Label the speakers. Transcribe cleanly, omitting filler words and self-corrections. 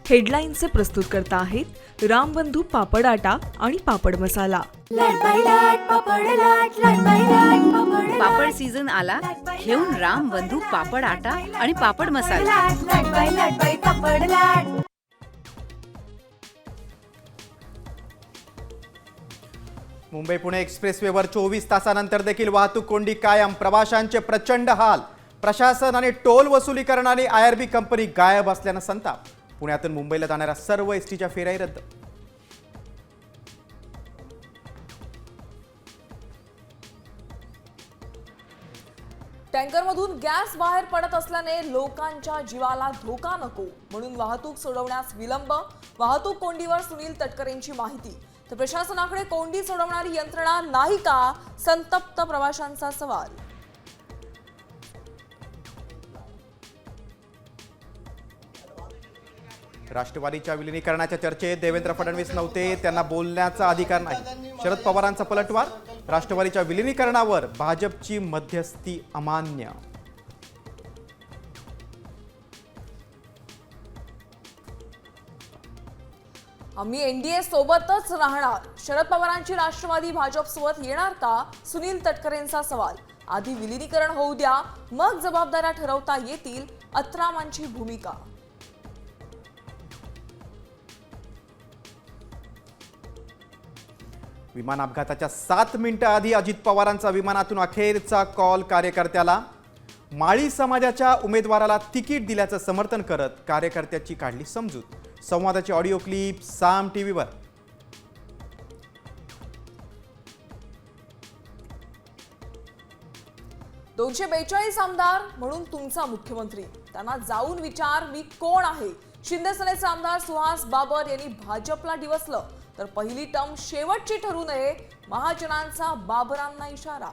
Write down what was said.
Speaker 1: हेडलाईनचे प्रस्तुतकर्ता आहेत रामबंधू पापड आटा आणि पापड मसाला।
Speaker 2: पापड सीझन आला, घेऊन रामबंधू पापड आटा आणि पापड मसाला।
Speaker 3: मुंबई पुणे एक्सप्रेसवेवर 24 तासानंतर देखील वाहतूक कोंडी कायम। प्रवाशांचे प्रचंड हाल। प्रशासन आणि टोल वसुली करणारी आयआरबी कंपनी गायब असल्याने संताप। पुण्यातून मुंबईला जाणाऱ्या सर्व एसटीच्या फेऱ्या रद्द।
Speaker 4: टँकरमधून गॅस बाहेर पडत असल्याने लोकांच्या जीवाला धोका नको म्हणून वाहतूक सोडवण्यास विलंब। वाहतूक कोंडीवर सुनील तटकरेंची माहिती। तर प्रशासनाकडे कोंडी सोडवणारी यंत्रणा नाही का, संतप्त प्रवाशांचा सवाल।
Speaker 3: राष्ट्रवादीच्या विलिनीकरणाच्या चर्चेत देवेंद्र फडणवीस नव्हते, त्यांना बोलण्याचा अधिकार नाही। शरद पवारांचा पलटवार। राष्ट्रवादीच्या विलिनीकरणावर भाजपची मध्यस्थी अमान्य।
Speaker 4: आम्ही एनडीए सोबतच राहणार। शरद पवारांची राष्ट्रवादी भाजप सोबत येणार का, सुनील तटकरेंचा सवाल। आधी विलिनीकरण होऊ द्या, मग जबाबदाऱ्या ठरवता येतील, अत्रामांची भूमिका।
Speaker 3: विमान अपघाताच्या 7 मिनिटं आधी अजित पवारांचा विमानातून अखेरचा कॉल कार्यकर्त्याला। माळी समाजाच्या उमेदवाराला तिकीट दिल्याचं समर्थन करत कार्यकर्त्याची काढली समजूत। संवादाची ऑडिओ क्लिप साम टीव्हीवर।
Speaker 4: 242 आमदार म्हणून तुमचा मुख्यमंत्री, त्यांना जाऊन विचार मी कोण आहे। शिंदे सेनेचे आमदार सुहास बाबर यांनी भाजपला डिवचलं। तर पहिली टर्म शेवटची ठरू नये, महाजनांचा बाबरांना इशारा।